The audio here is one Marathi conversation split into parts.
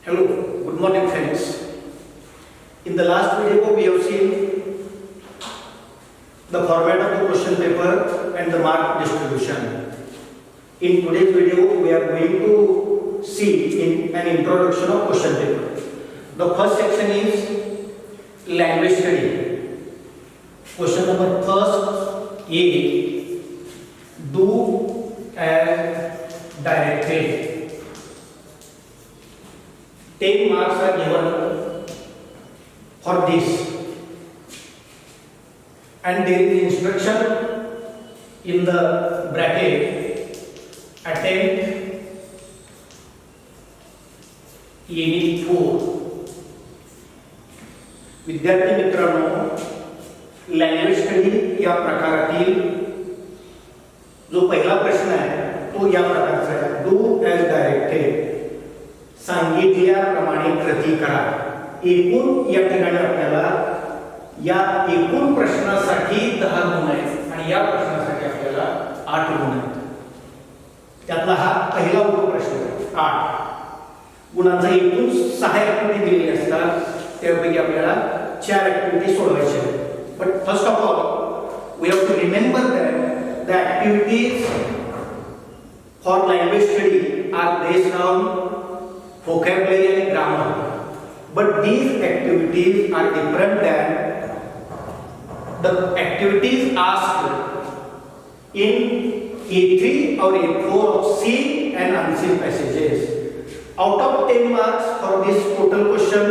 Hello, good morning friends. In the last video we have seen the format of the question paper and the mark distribution. In today's video we are going to see in an introduction of question paper. The first section is language study. Question number first A. Do as directed. 10 marks are given for this, and there is instruction in the bracket: attempt any 4. विद्यार्थी मित्रांनो, लँग्वेज स्टडी या प्रकारातील जो पहिला प्रश्न आहे तो या प्रकारचा आहे: डू ॲज डायरेक्टेड. सांगितल्याप्रमाणे कृती करा. एकूण या ठिकाणी आपल्याला या एकूण प्रश्नासाठी 10 गुण आहेत आणि या प्रश्नासाठी आपल्याला 8 गुण आहेत. त्यातला हा पहिला उपप्रश्न आहे. 8 गुणांचा एकूण 6 ऍक्टिव्हिटी दिलेली असतात. त्यापैकी आपल्याला 4 ऍक्टिव्हिटी सोडवायच्या आहेत. But first of all we have to remember that the activities for language study are based on vocabulary and grammar, but these activities are different than the activities asked in A3 or A4 of seen and unseen passages. Out of 10 marks for this total question,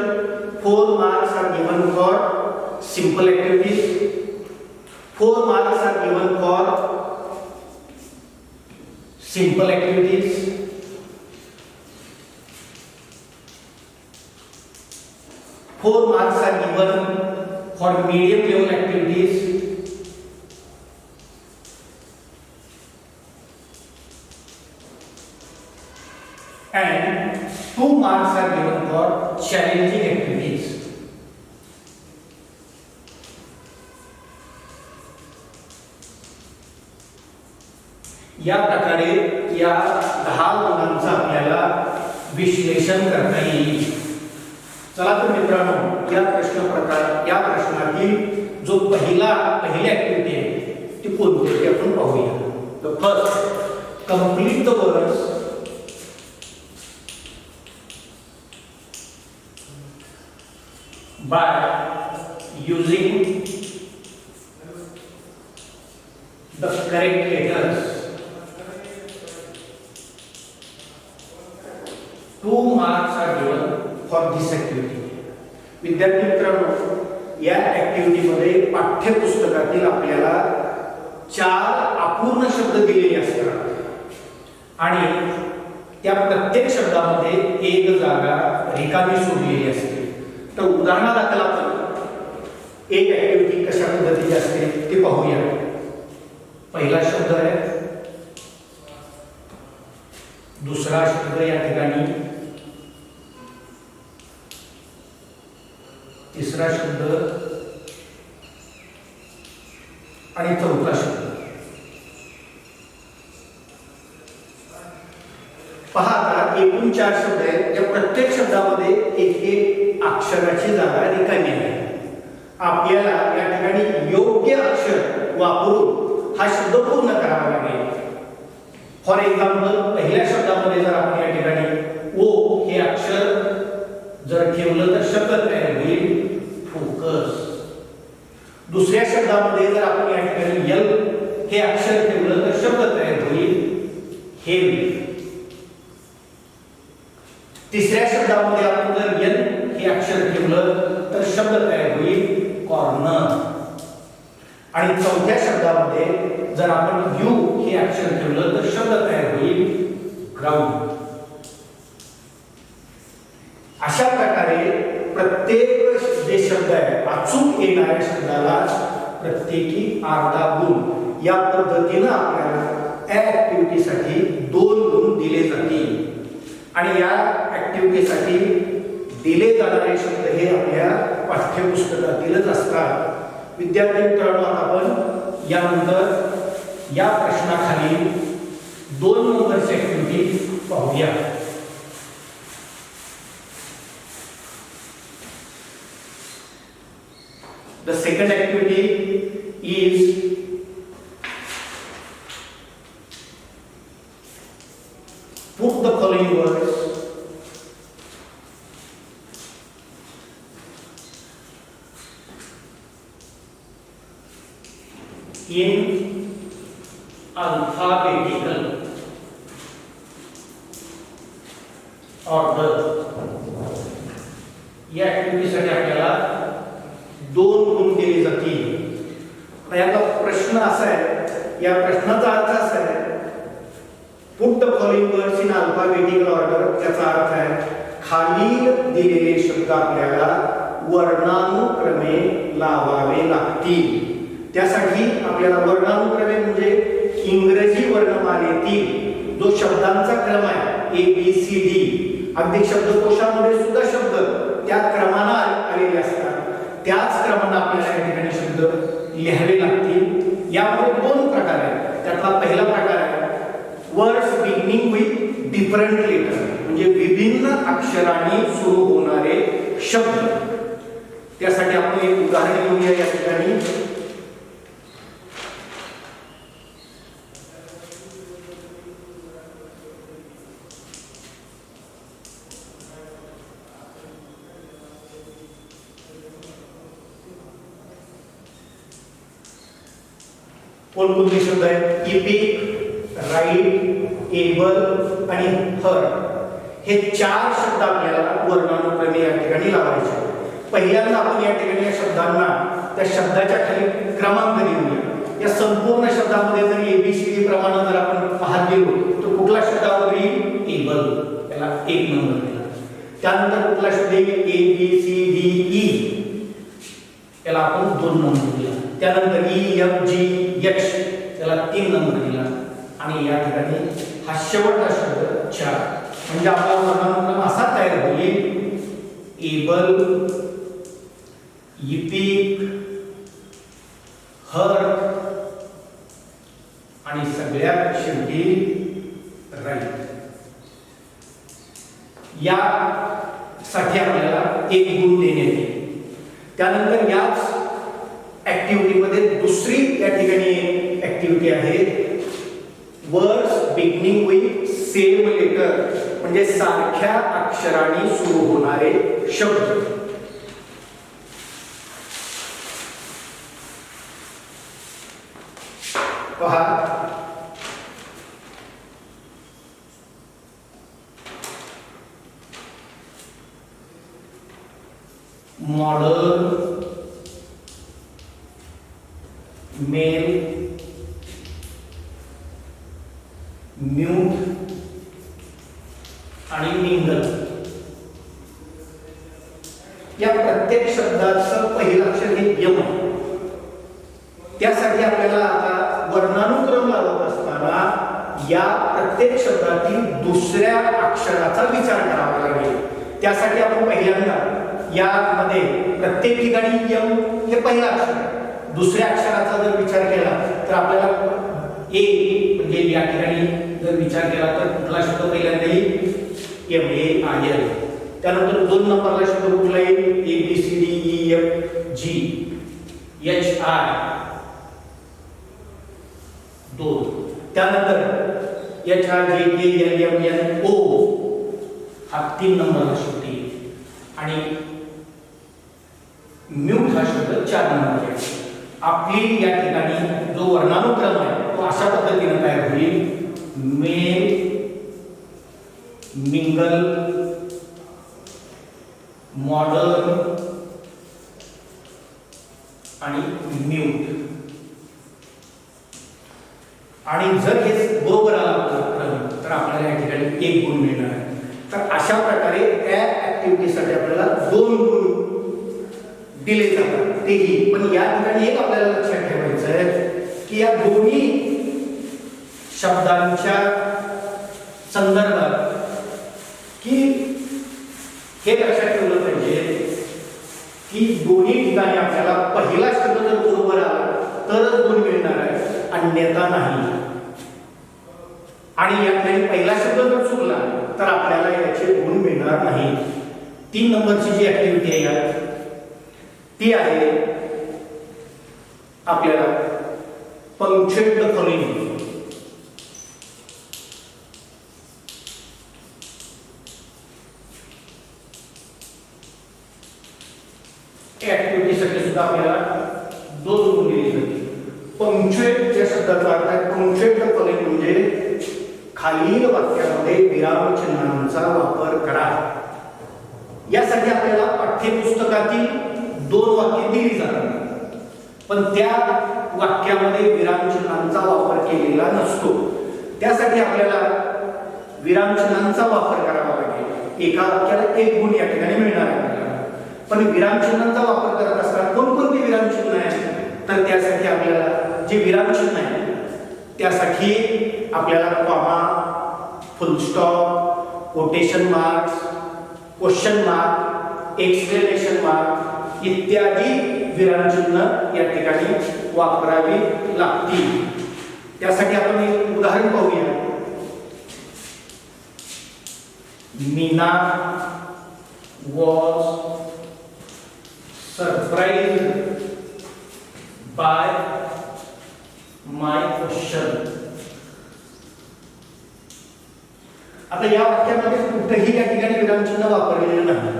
4 marks are given for simple activities, 4 marks are given for simple activities, 4 marks are given for medium level activities, and 2 marks are given for challenging activities. या प्रकारे या 10 गुणांचा आपल्याला विश्लेषण करता येईल. चला तर मित्रांनो, या प्रश्नातील जो पहिली ऍक्टिव्हिटी आहे ती कोणती ते आपण पाहूया. The first, complete the words by using the correct letters. 2 marks are given for this activity. विद्यार्थी मित्रांनो, या ऍक्टिव्हिटी मध्ये पाठ्यपुस्तकातील आपल्याला 4 अपूर्ण शब्द दिलेले असतात आणि त्या प्रत्येक शब्दामध्ये एक जागा रिकामी सोडलेली असते. तर उदाहरणादाखल आपण एक ऍक्टिव्हिटी कशा पद्धतीची असते ते पाहूया. पहिला शब्द आहे, दुसरा शब्द या ठिकाणी, तिसरा शब्द आणि चौथा शब्द. पहा, आता एकूण 4 शब्द आहेत. या प्रत्येक शब्दामध्ये एक अक्षराची जागा रिकामी आहे. आपल्याला या ठिकाणी योग्य अक्षर वापरून हा शब्द पूर्ण करावा लागेल. फॉर एक्झाम्पल, पहिल्या शब्दामध्ये जर आपण या ठिकाणी ओ हे अक्षर जर ठेवलं तर शब्द तयार होईल फोकस. दुसऱ्या शब्दामध्ये जर आपण या ठिकाणी एल हे अक्षर ठेवलं तर शब्द तयार होईल हेल्प. तिसऱ्या शब्दामध्ये आपण जर एन हे अक्षर ठेवलं तर शब्द तयार होईल कॉर्नर. आणि चौथ्या शब्दामध्ये जर आपण यू हे अक्षर ठेवलं तर शब्द तयार होईल ग्राउंड. अशा प्रकारे प्रत्येक जे शब्द आहे अचूक येणाऱ्या शब्दाला प्रत्येकी अर्धा गुण या पद्धतीने आपल्याला ऍक्टिव्हिटीसाठी 2 गुण दिले जातील. आणि या ऍक्टिव्हिटीसाठी दिले जाणारे शब्द हे आपल्या पाठ्यपुस्तकातीलच असतात. विद्यार्थी मित्रांनो, आपण यानंतर या प्रश्नाखाली 2 नंबरची ऍक्टिव्हिटी पाहूया. The second activity is put the following words in alphabetical order. या ऍक्टिव्हिटीसाठी आपल्याला 2 गुण दिले जातील. याचा प्रश्न असा आहे, या प्रश्नाचा अर्थ असा आहे, put the following words in alphabetical order. त्याचा अर्थ आहे खालील दिलेले शब्द आपल्याला वर्णानुक्रमे लावावे लागतील. त्यासाठी आपल्याला वर्णानुक्रमे म्हणजे इंग्रजी वर्णमालेतील जो शब्दांचा क्रम आहे ABCD, अगदी शब्दकोशामध्ये सुद्धा शब्द त्या क्रमाने आलेले असतात, त्याच क्रमाने आपल्याला या ठिकाणी शब्द लिहावे लागतील. यामध्ये 2 प्रकार आहेत. त्यातला पहिला प्रकार आहे words beginning with different letter, म्हणजे विभिन्न अक्षरांनी सुरू होणारे शब्द. त्यासाठी आपण एक उदाहरण घेऊया या ठिकाणी. कोणकोणते शब्द आहेत? इपिक, राईट, एबल आणि हर. हे 4 शब्द आपल्याला वर्णानुक्रमे या ठिकाणी लावायचे. पहिल्यांदा आपण या ठिकाणी या शब्दांना त्या शब्दाच्या खाली क्रमांक देऊया. या संपूर्ण शब्दामध्ये जर ABCD प्रमाणे जर आपण पाहत गेलो तर कुठला शब्दावर येईल? एबल, त्याला 1 नंबर दिला. त्यानंतर कुठला शब्द येईल? ABCDE, त्याला आपण 2 नंबर दिला. त्यानंतर EFGH, त्याला 3 नंबर दिला. आणि या ठिकाणी हा शेवटचा शब्द 4. म्हणजे आपला वर्णानुक्रम असा तयार होईल एबल, इपिक, हर आणि सगळ्यात शेवटी राईट. या साठी आपल्याला 1 गुण देण्यात येईल. त्यानंतर याच ऍक्टिव्हिटी मध्ये दुसरी या ठिकाणी ऍक्टिव्हिटी आहे words beginning with same letter, म्हणजे सारख्या अक्षरांनी सुरू होणारे शब्द. पहा, मॉडर्न, मेल, म्यूट आणि मिंगल. या प्रत्येक शब्दाचं पहिलं अक्षर हे यम आहे. त्यासाठी आपल्याला आता वर्णानुक्रम लावत असताना या प्रत्येक शब्दातील दुसऱ्या अक्षराचा विचार करावा लागेल. त्यासाठी आपण पहिल्यांदा यामध्ये प्रत्येक ठिकाणी यम हे पहिलं अक्षर आहे. दुसऱ्या अक्षराचा जर विचार केला तर आपल्याला ए, म्हणजे या ठिकाणी जर विचार केला तर कुठला शब्द पहिल्यांदा येईल? MAIL. त्यानंतर 2 नंबरला शब्द कुठला येईल? ABCDEFG, HI 2. त्यानंतर HIJKLMNO हा 3 नंबरला शब्द येईल. आणि म्यूट हा शब्द 4 नंबरला येईल. आपली या ठिकाणी जो वर्णानुक्रम आहे तो अशा पद्धतीने तयार होईल: मेल, मिंगल, मॉडर्न आणि म्यूट. आणि जर हे बरोबर आलं तर आपल्याला या ठिकाणी 1 गुण मिळणार आहे. तर अशा प्रकारे त्या ऍक्टिव्हिटीसाठी आपल्याला 2 गुण दिले जातात. तेही पण या ठिकाणी एक आपल्याला लक्षात ठेवायचं आहे की या दोन्ही शब्दांच्या संदर्भात की हे लक्षात ठेवलं पाहिजे की दोन्ही ठिकाणी आपल्याला पहिला शब्द जर बरोबर आला तरच गुण मिळणार आहे, अन्यथा नाही. आणि या ठिकाणी पहिला शब्द जर चुकला तर आपल्याला याचे गुण मिळणार नाही. 3 नंबरची जी ऍक्टिव्हिटी आहे ती आहे आपल्याला पंक्च्युएट द फॉलोइंग. ऍक्टिव्हिटीसाठी सुद्धा आपल्याला 2 गुण दिले जाते. पंक्च्युएट या शब्दाचा अर्थ आहे पंक्च्युएट द फॉलोइंग म्हणजे खालील वाक्यामध्ये विरामचिन्हांचा वापर करा. यासाठी आपल्याला पाठ्यपुस्तकातील 2 वाक्ये दिली जातात, पण त्या वाक्यामध्ये विरामचिन्हांचा वापर केलेला नसतो. त्यासाठी आपल्याला विरामचिन्हांचा वापर करावा लागेल. एका वाक्याला 1 गुण या ठिकाणी मिळणार आहे. पण विरामचिन्हांचा वापर करत असताना कोणकोणती विरामचिन्ह आहेत, तर त्यासाठी आपल्याला जे विरामचिन्ह आहे त्यासाठी आपल्याला कॉमा, फुल stop, quotation marks, question mark, exclamation mark इत्यादी विरामचिन्ह या ठिकाणी वापरावी लागतील. त्यासाठी आपण एक उदाहरण पाहूया. Meena was surprised by my question. आता या वाक्यामध्ये कुठेही या ठिकाणी विरामचिन्ह वापरलेले नाही.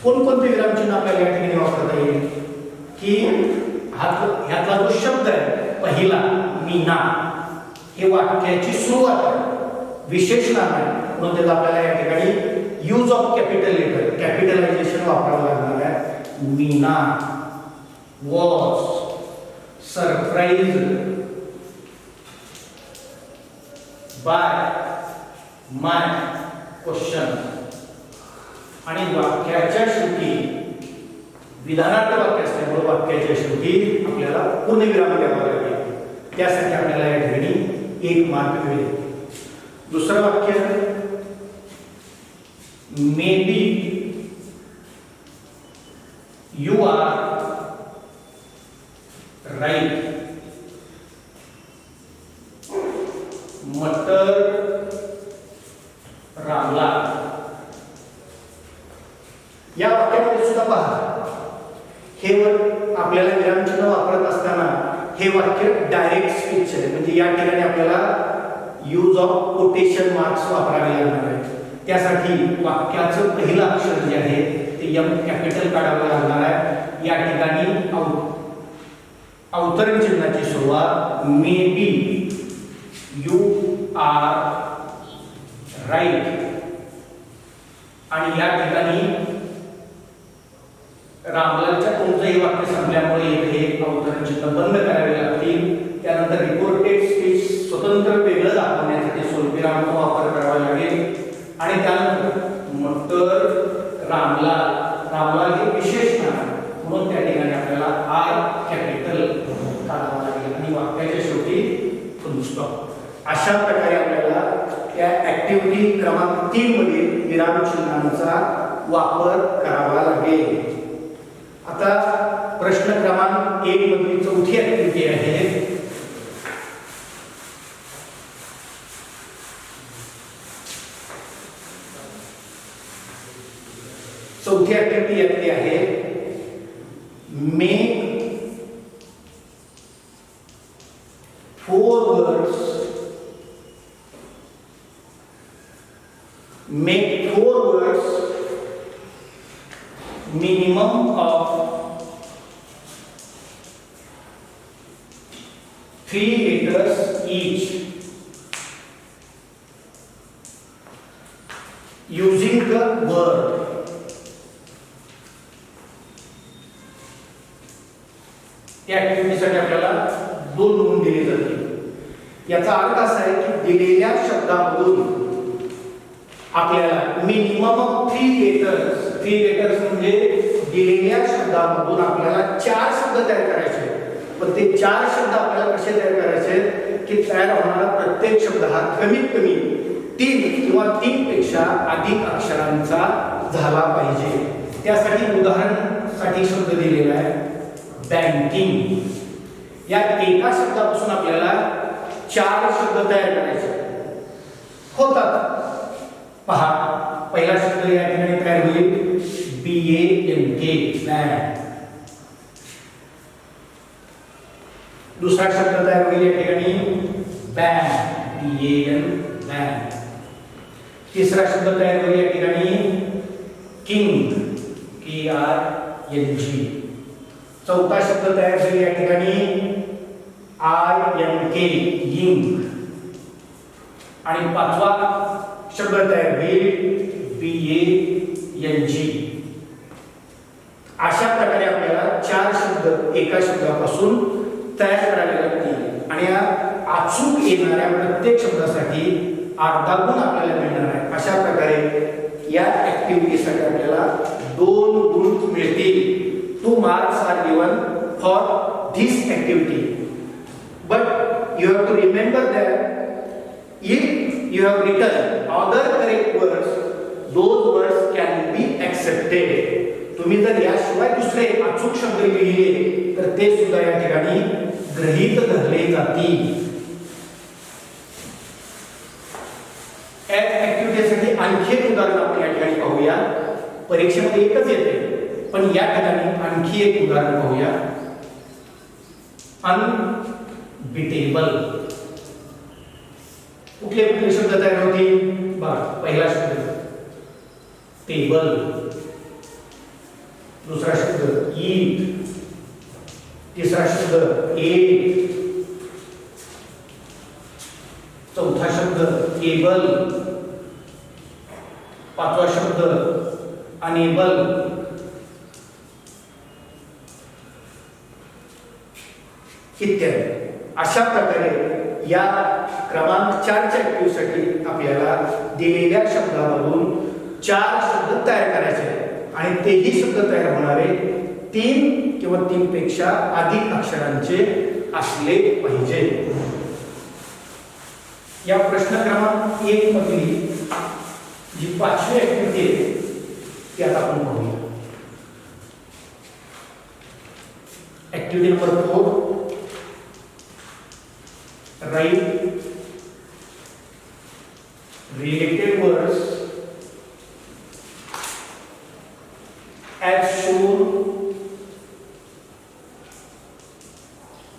कोणकोणते विरामचिन्ह आपल्याला या ठिकाणी वापरता येईल की ह्यातला जो शब्द आहे पहिला मीना हे वाक्याची सुरुवात आहे, विशेष नाम आहे, म्हणून त्याला आपल्याला या ठिकाणी use of capital letter capitalisation वापरावं लागणार आहे. Meena was surprised by my question. आणि वाक्याच्या शेवटी विधानार्थ वाक्य असल्यामुळे वाक्याच्या शेवटी आपल्याला पूर्णविराम द्यावा लागेल. त्यासाठी आपल्याला या ठिकाणी 1 मार्क मिळेल. दुसरं वाक्य may be you are right. मटर रामला. या वाक्यामध्ये सुद्धा पहा, हे आपल्याला विरामचिन्ह वापरत असताना हे वाक्य डायरेक्ट स्पीच आहे, म्हणजे या ठिकाणी आपल्याला यूज ऑफ कोटेशन मार्क्स वापरावे लागणार आहे. त्यासाठी वाक्याचं पहिलं अक्षर जे आहे ते एम कॅपिटल काढावं लागणार आहे. या ठिकाणी अवतरण चिन्हाची सुरुवात may be you are right आणि या ठिकाणी रामलालच्या कोणतंही वाक्य संपल्यामुळे इथे अवतरण चिन्ह बंद करावे लागतील. त्यानंतर रिपोर्टेड स्पीच स्वतंत्र वेगळं दाखवण्यासाठी स्वल्पविरामाचा वापर करावा लागेल. आणि त्यानंतर मटर रामला हे विशेष नाव म्हणून त्या ठिकाणी आपल्याला आर कॅपिटल काढावा लागेल आणि वाक्याच्या शेवटी फुल स्टॉप. अशा प्रकारे आपल्याला त्या ऍक्टिव्हिटी क्रमांक 3 मधील विरामचिन्हांचा वापर करावा लागेल. आता प्रश्न क्रमांक 1 मधील चौथी ऍक्टिव्हिटी आहे. चौथी ऍक्टिव्हिटी यातली आहे make 4 words minimum of 3 letters each using the word. या ऍक्टिव्हिटीसाठी आपल्याला 2 गुण दिले जातील. याचा अर्थ असा आहे की दिलेल्या शब्दामधून आपल्याला मिनिमम 3 लेटर्स म्हणजे दिलेल्या शब्दामधून आपल्याला 4 शब्द तयार करायचे. पण ते 4 शब्द आपल्याला कसे तयार करायचे की तयार होणारा प्रत्येक शब्द हा कमीत कमी 3 किंवा 3 पेक्षा अधिक अक्षरांचा झाला पाहिजे. त्यासाठी उदाहरणासाठी शब्द दिलेला आहे बँकिंग. या एका शब्दापासून आपल्याला 4 शब्द तयार करायचे होतात. पहा, पहिला शब्द या ठिकाणी तयार होईल BANK बँक. दुसरा शब्द तयार होईल या ठिकाणी बॅन, BAN, बॅन. तिसरा शब्द तयार होईल या ठिकाणी किंग, KRNG. चौथा शब्द तयार होईल या ठिकाणी INK, यिंग. आणि पाचवा शब्द तयार होईल BANG. अशा प्रकारे आपल्याला चार शब्द एका शब्दापासून तयार करावे लागतील आणि या अचूक येणाऱ्या प्रत्येक शब्दासाठी अर्धा गुण आपल्याला मिळणार आहे. अशा प्रकारे या ऍक्टिव्हिटीसाठी आपल्याला 2 गुण मिळतील. 2 marks are given for this activity, but you have to remember that if you have written other correct words, those words can be accepted. तुम्ही जर याशिवाय दुसरे अचूक शब्द लिहिले तर ते सुद्धा या ठिकाणी गृहीत धरले जातील. ऍक्टिव्हिटीसाठी आणखी एक उदाहरण आपण या ठिकाणी पाहूया. परीक्षेमध्ये एकच येते पण या ठिकाणी आणखी एक उदाहरण पाहूया. अनबिटेबल. कुठले कुठले शब्द तयार होतील बघा. पहिला शब्द टेबल, दूसरा शब्द ईट, तीसरा शब्द एट, चौथा शब्द केबल, पाचवा शब्द अनेबल, इत्यादी. अशा प्रकारे या क्रमांक 4 च्या ऍक्टिव्हिटीसाठी आपल्याला दिलेल्या शब्दामधून 4 शब्द तयार करायचे आहेत आणि तेही शब्द तयार होणारे 3 किंवा 3 पेक्षा अधिक अक्षरांचे असले पाहिजे. या प्रश्न क्रमांक 1 मधली जी 5वी ऍक्टिव्हिटी आहे ती आता आपण पाहूया. Activity number 4, write related words as shown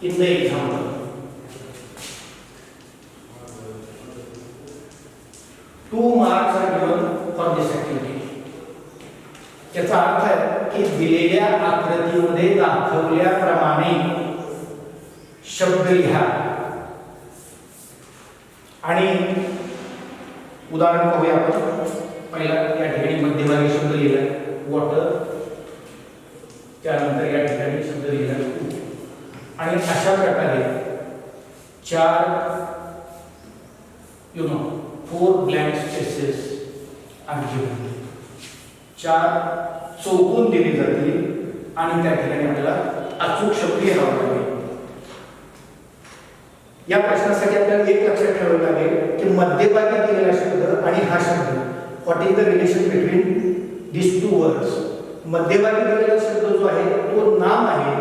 in the example. 2 marks are given for this activity. याचा अर्थ आहे की दिलेल्या आकृतीमध्ये दाखवल्याप्रमाणे शब्द लिहा. आणि उदाहरण पाहूया आपण. पहिला या ठिकाणी मध्यभागी शब्द लिहिला वॉटर, त्यानंतर या ठिकाणी शब्द लिहिला आणि अशा प्रकारे 4 blank spaces are given. 4 चौकोन दिले जातील आणि त्या ठिकाणी आपल्याला अचूक शब्द लिहावा लागेल. या प्रश्नासाठी आपल्याला एक लक्षात ठेवावे लागेल की मध्यभागी दिलेला शब्द आणि हा शब्द, what is the relation between these 2 words. मध्यभागी दिलेला शब्द जो आहे तो नाम आहे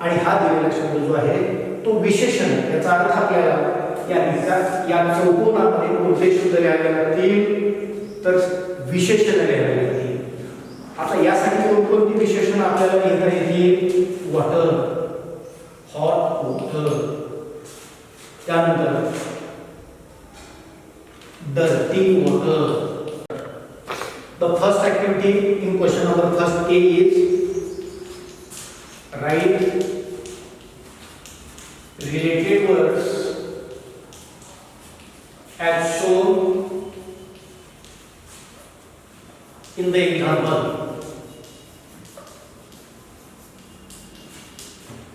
आणि हा दिलेला शब्द जो आहे तो विशेषण आहे. याचा अर्थ आपल्याला या चौकोनामध्ये कोणते शब्द लिहावे लागतील तर विशेषण लिहावे लागतील. आता यासाठी कोणकोणती विशेषण आपल्याला लिहिता येतील? वॉटर, हॉट वॉटर, त्यानंतर dirty water. The first activity in question number first A is write related words as shown in the example.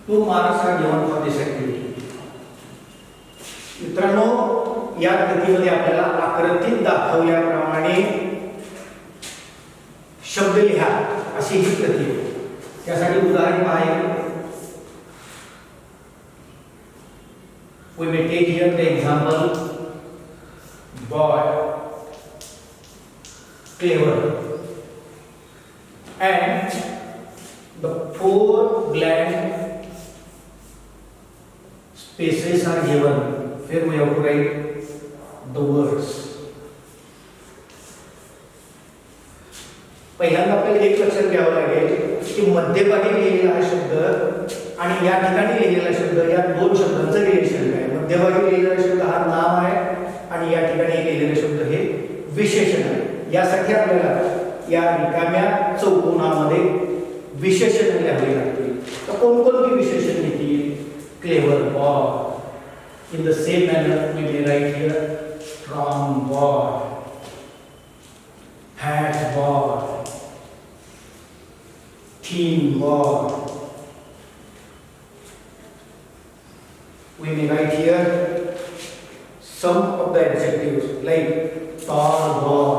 2 marks are given for this activity. मित्रांनो, या कृतीमध्ये आपल्याला आकृतीत दाखवल्याप्रमाणे शब्द लिहा अशी ही कृती आहे. त्यासाठी उदाहरण पाहायचे. We may take here the example boy, clever, and the 4 blank spaces are given. Here we have to write the words. पहिल्यांदा आपल्याला एक लक्षात घ्यावं लागेल की मध्यभागी लिहिलेला हा शब्द आणि या ठिकाणी लिहिलेला शब्द, या दोन शब्दांचं रिलेशन काय? मध्यभागी लिहिलेला शब्द हा नाम आहे आणि या ठिकाणी लिहिलेले शब्द हे विशेषण आहे. यासाठी आपल्याला या रिकाम्या चौकोनामध्ये विशेषण लिहावे लागतील. तर कोणकोणती विशेषण लिहितील? Clever boy. In the same manner we may write here strong boy, fat boy, thin boy. We may write here some of the adjectives like tall boy.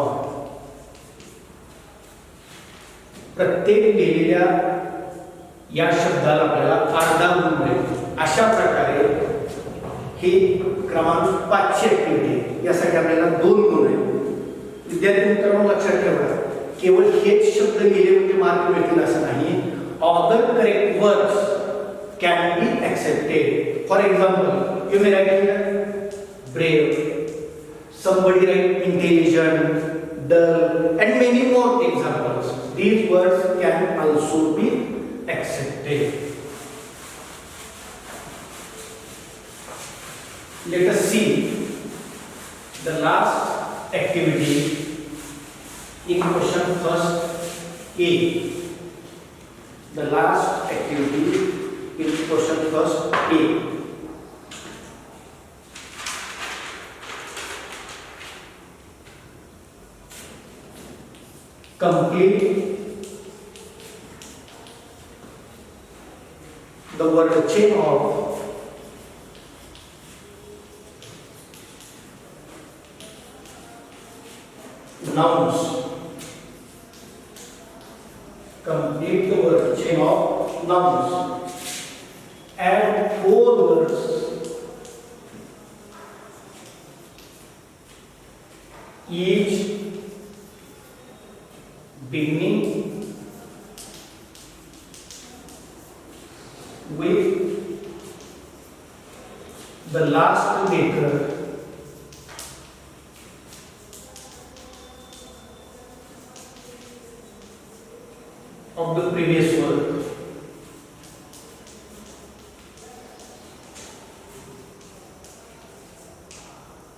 प्रत्येक लिहिलेल्या या शब्दाला आपल्याला अर्धा गुण मिळेल. अशा प्रकारे ही क्रमांक 500 ऍक्टिव्हिटी. यासाठी आपल्याला 2 गुण आहेत. विद्यार्थी मित्रांनो लक्षात ठेवा, केवळ हेच शब्द लिहिले म्हणजे मार्क मिळतील असं नाही. Other correct words can be accepted. For example you may write here brave, somebody write intelligent, dull and many more examples. These words can also be accepted. Let us see the last activity in question first A. The last activity in question first A. Complete the word chain of nouns. Complete the word chain of nouns. Add 4 words each beginning with the last letter of the previous word.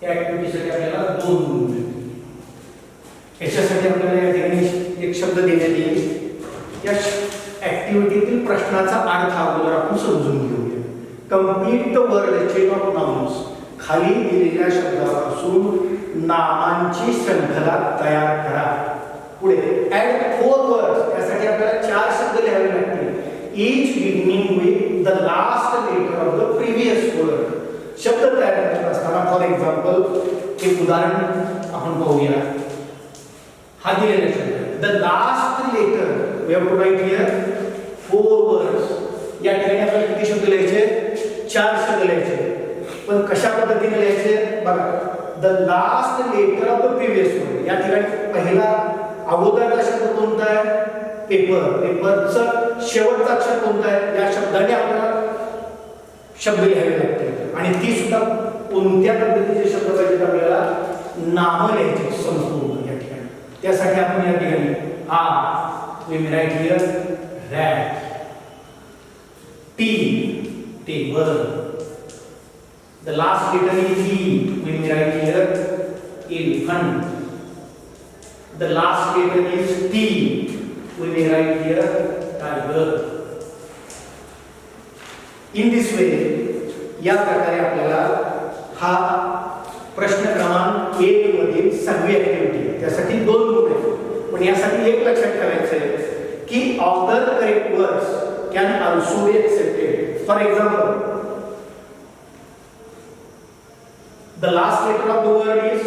या ऍक्टिव्हिटीसाठी आपल्याला 2 गुण मिळतील. याच्यासाठी आपल्याला या ठिकाणी एक शब्द देण्यात येईल. या ऍक्टिव्हिटीतील प्रश्नाचा अर्थ अगोदर आपण समजून घेऊया. Complete the word chain of nouns. खाली दिलेल्या शब्दापासून नामांची शृंखला तयार करा. पुढे ऍड 4 वर्ड्स. यासाठी आपल्याला 4 शब्द लिहावे लागतील. Each beginning with the last letter of the previous word. शब्द तयार करत असताना फॉर एक्झाम्पल एक उदाहरण आपण पाहूया. हा दिलेला शब्द the last letter we have to write here 4 words. या ठिकाणी आपल्याला किती शब्द लिहायचे? 4 शब्द लिहायचे. पण कशा पद्धतीने लिहायचे बघा. The last letter of the previous word. या ठिकाणी पहिला अगोदरचा शब्द कोणता आहे? पेपर. पेपरचा शेवटचा अक्षर कोणता आहे? या शब्दाने आपल्याला शब्द लिहावे लागतील. आणि ती सुद्धा कोणत्या पद्धतीचे शब्द पाहिजेत? आपल्याला नाम लिहायचे संपूर्ण या ठिकाणी. त्यासाठी आपण या ठिकाणी we may write here rat, T table. The last letter is E. We may write here elephant. The last letter is T. We may write here tiger. In this way, या प्रकारे आपल्याला हा प्रश्न क्रमांक 1 मधील 6वी ऍक्टिव्हिटी. त्यासाठी 2 गुण आहेत. पण यासाठी एक लक्षात ठेवायचं आहे की other correct words can also be accepted. For example the last letter of the word is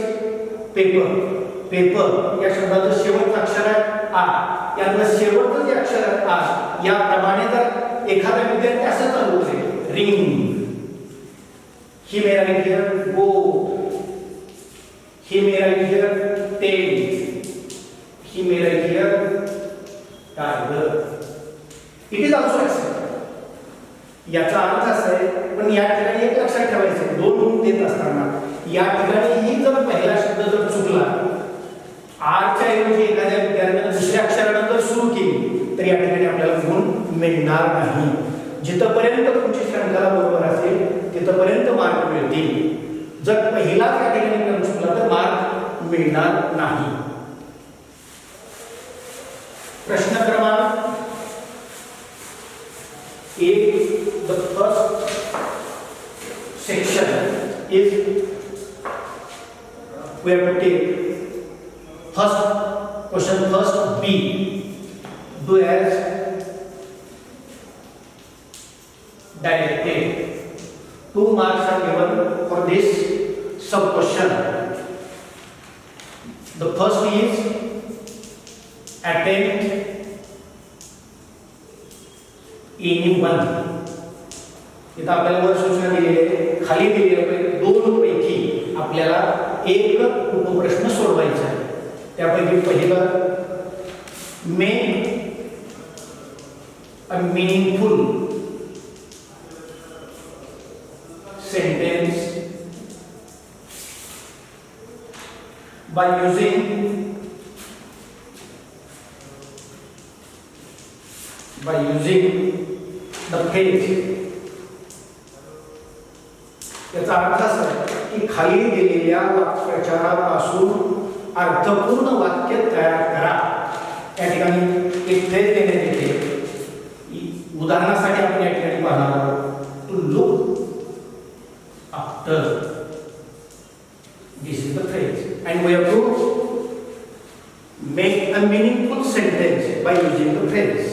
paper. Paper या शब्दाचं शेवटचं अक्षर आहे आ. यातलं शेवटचं जे अक्षर आहे आ, याप्रमाणे जर एखादा विद्यार्थी असं चालू करेल ring. He may write here go. He may write here tell. He may write here tiger. It is also accepted. याचा अर्थ असा आहे. पण या ठिकाणी एक लक्षात ठेवायचं आहे, 2 गुण देत असताना या ठिकाणी ही जर पहिला शब्द जर चुकला, आरच्या ऐवजी एखाद्या विद्यार्थ्याने दुसऱ्या अक्षराने जर सुरू केली तर या ठिकाणी आपल्याला गुण मिळणार नाही. जिथपर्यंत मार्क मिळतील. जर पहिलाच या ठिकाणी क्रम चुकला तर मार्क मिळणार नाही. प्रश्न क्रमांक 1, the first section is we have to take first question, first B, do as directed. 2 marks are given for this sub question. The first is attempt anyone. इथं आपल्याला वर सूचना दिलेली आहे, खाली दिलेल्या दोन पैकी आपल्याला एक उपप्रश्न सोडवायचा आहे. त्यापैकी पहिलं make a meaningful sentence by using the phrase. याचा अर्थ असा आहे की खाली दिलेल्या वाक्प्रचारापासून अर्थपूर्ण वाक्य तयार करा. या ठिकाणी एक फ्रेज देण्यात येते. उदाहरणासाठी आपण या ठिकाणी पाहणार आहोत to look after. This is the phrase and we have to make a meaningful sentence by using the phrase.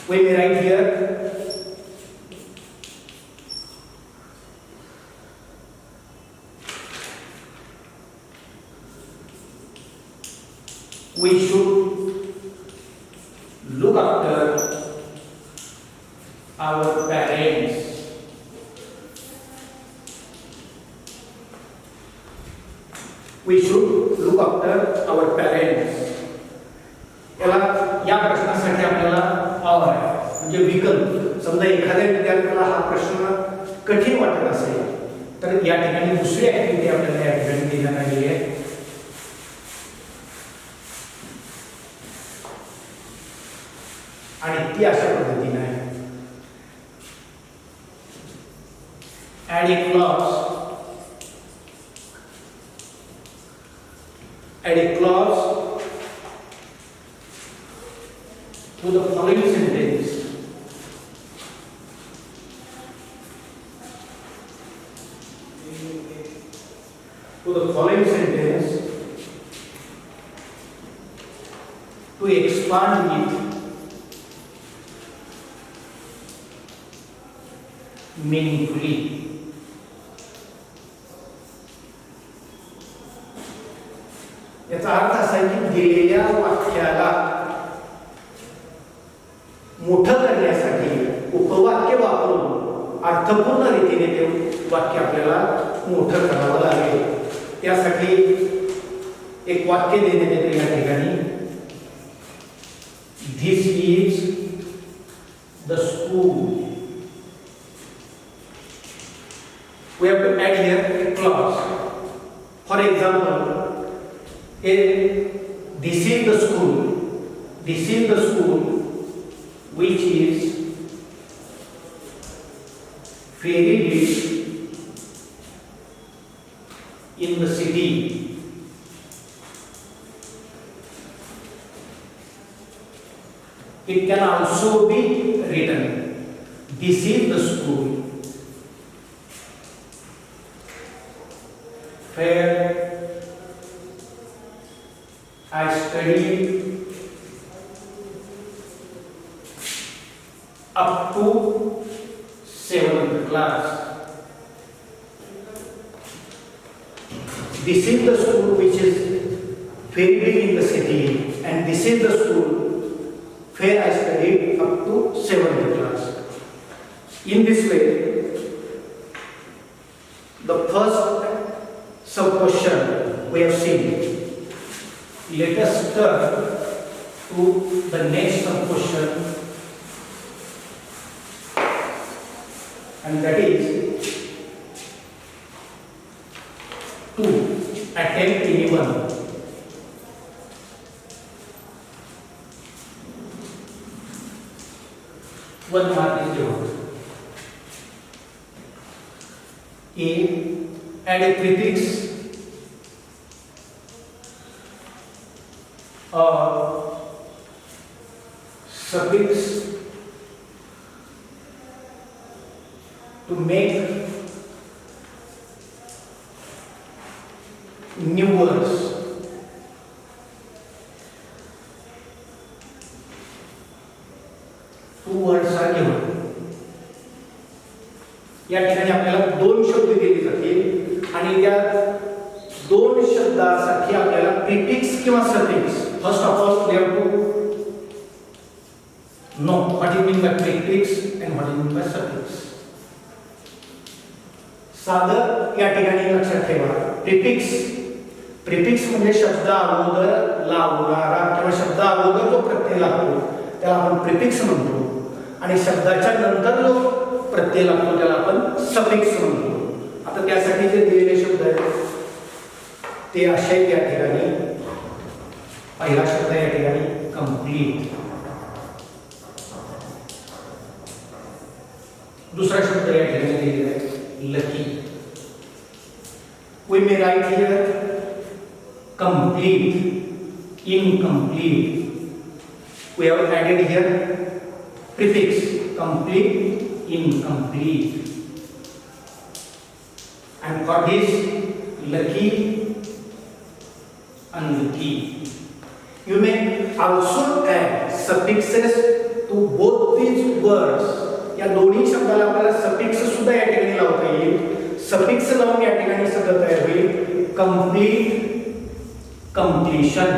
We may write here we should look after our parents. We should look after our parents. याला या प्रश्नासाठी आपल्याला म्हणजे विकल्प. समजा एखाद्या विद्यार्थ्याला हा प्रश्न कठीण वाटत असेल तर या ठिकाणी दुसरी ऍक्टिव्हिटी आपल्याला या ठिकाणी देण्यात आलेली आहे. आणि ती अशा पद्धतीने आहे. Add a clause. Add a clause to the following sentence. To the following sentence to expand it meaningfully. याचा अर्थ असा आहे की दिलेल्या वाक्याला मोठं करण्यासाठी उपवाक्य वापरून अर्थपूर्ण रीतीने ते वाक्य आपल्याला मोठं करावं लागेल. त्यासाठी एक वाक्य देण्यात येते या ठिकाणी. This is the school. We have to add here a clause. For example, this is the school. This is the school which is very big in the city. It can also be written, this is the school where I studied up to 7th class. This is the school which is very big in the city, and this is the school where I studied up to 7th class. In this way, the first sub-question we have seen. Let us turn to the next sub-question, and that is to attempt anyone. One mark is given. A, add a prefix or suffix to make new words. Two words are given. या ठिकाणी आपल्याला दोन शब्द दिले जातील आणि या दोन शब्दासाठी आपल्याला प्रीफिक्स किंवा suffix first of all we have to know what is mean by prefix and what is mean by suffix. साधं या ठिकाणी लक्षात ठेवा प्रीफिक्स म्हणजे शब्द अगोदर लावणारा किंवा शब्द अगोदर जो प्रत्यय लागतो त्याला आपण प्रीफिक्स म्हणतो आणि शब्दाच्या नंतर जो प्रत्यय लागतो त्याला आपण सफिक्स म्हणतो. आता त्यासाठी जे दिलेले शब्द आहेत ते असे या ठिकाणी पहिला शब्द या ठिकाणी कंप्लीट, दुसरा शब्द या ठिकाणी दिलेला आहे lucky. We may write here complete, incomplete. We have added here prefix complete, incomplete. And for this lucky, unlucky. You may also add suffixes to both these words. या दोन्ही शब्दाला आपल्याला सफिक्स सुद्धा या ठिकाणी लावता येईल. सफिक्स लावून या ठिकाणी शब्द तयार होईल complete, completion.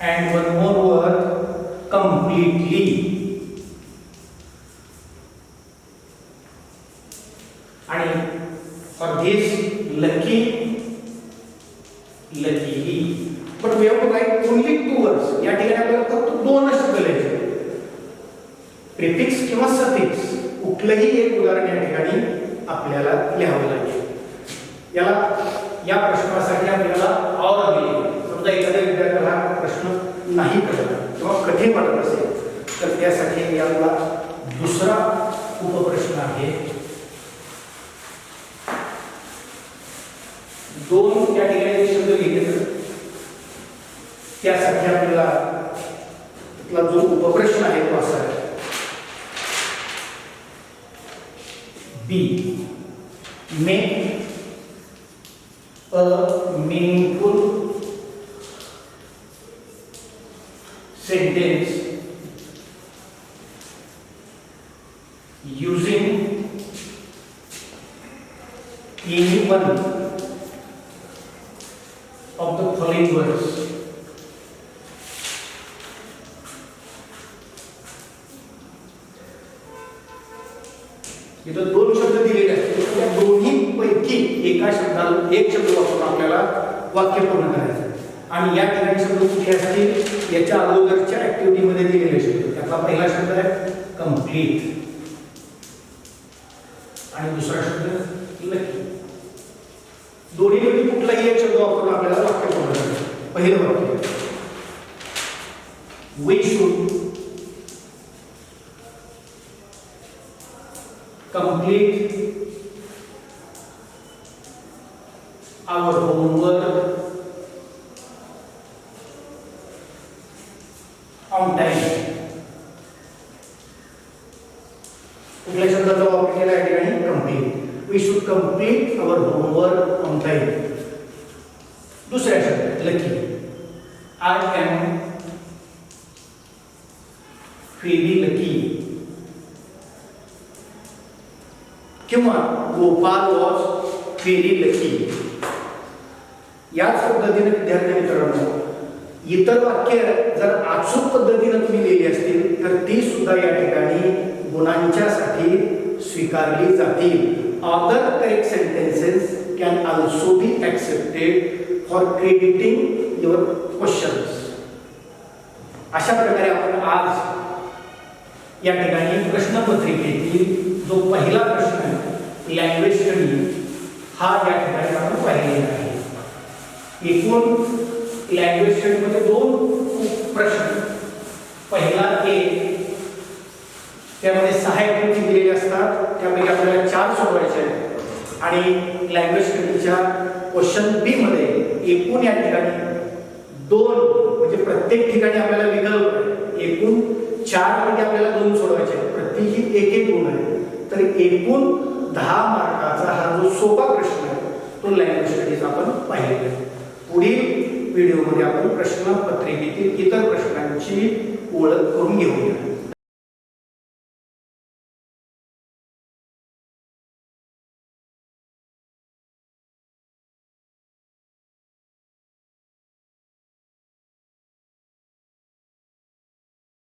And one more word completely. And for this lucky, luckily. But we have to write only two words. या ठिकाणी आपल्याला फक्त दोन शब्द लिहायचे. प्रीफिक्स किंवा सफिक्स कुठलंही एक उदाहरण या ठिकाणी आपल्याला लिहावं लागेल. याला या प्रश्नासाठी आपल्याला और दिली. समजा एखाद्या विद्यार्थ्याला प्रश्न नाही कळला किंवा कठीण वाटत असेल तर त्यासाठी याला दुसरा उपप्रश्न आहे. दोन या ठिकाणी शब्द लिहिले त्यासाठी आपल्याला तिथला जो उपप्रश्न आहे तो असा आहे बी, make a meaningful sentence using any one of the following words. इथं दोन शब्द दिलेले असतील त्या दोन्ही पैकी एका शब्दाला एक शब्द वापरून आपल्याला वाक्य पूर्ण करायचं आणि या ठिकाणी शब्द कुठले असतील याच्या अगोदरच्या ऍक्टिव्हिटी मध्ये दिलेले शब्द. त्याचा पहिला शब्द आहे कंप्लीट आणि दुसरा शब्द लकी. दोन्हीपैकी कुठलाही एक शब्द वापरून आपल्याला वाक्य पूर्ण करायचं. पहिलं वाक्य we should complete our homework on time. कुठल्या शब्दाचा वापर केला आहे ठिकाणी complete. We should complete our homework on time. दुसरा शब्द lucky. I am very lucky. किंवा गोपाल वॉज व्हेरी लकी. याच पद्धतीने विद्यार्थी मित्रांनो इतर वाक्य जर अचूक पद्धतीने तुम्ही लिहिली असतील तर ती सुद्धा या ठिकाणी गुणांच्यासाठी स्वीकारली जातील. Other correct sentences can also B accepted for crediting your questions. अशा प्रकारे आपण आज या ठिकाणी प्रश्नपत्रिकेतील जो पहिला प्रश्न आहे लँग्वेज स्टडी हा या ठिकाणी आपण पाहिलेला आहे. एकूण लँग्वेज स्टडीमध्ये दोन प्रश्न. पहिला ए त्यामध्ये 6 ऍक्टिव्हिटी दिलेली असतात, त्यापैकी आपल्याला 4 सोडवायचे आहेत आणि लँग्वेज स्टडीच्या क्वेश्चन बी मध्ये एकूण या ठिकाणी 2 म्हणजे प्रत्येक ठिकाणी आपल्याला विकल्प आहे, एकूण 4 पैकी आपल्याला 2 सोडवायचे आहेत, प्रत्येकी 1-1 गुण आहे. तर एकूण 10 मार्काचा हा जो सोपा प्रश्न आहे तो लँग्वेज स्टडीज आपण पाहिलेला आहे. पुढील व्हिडिओमध्ये आपण प्रश्नपत्रिकेतील इतर प्रश्नांची ओळख करून घेऊया.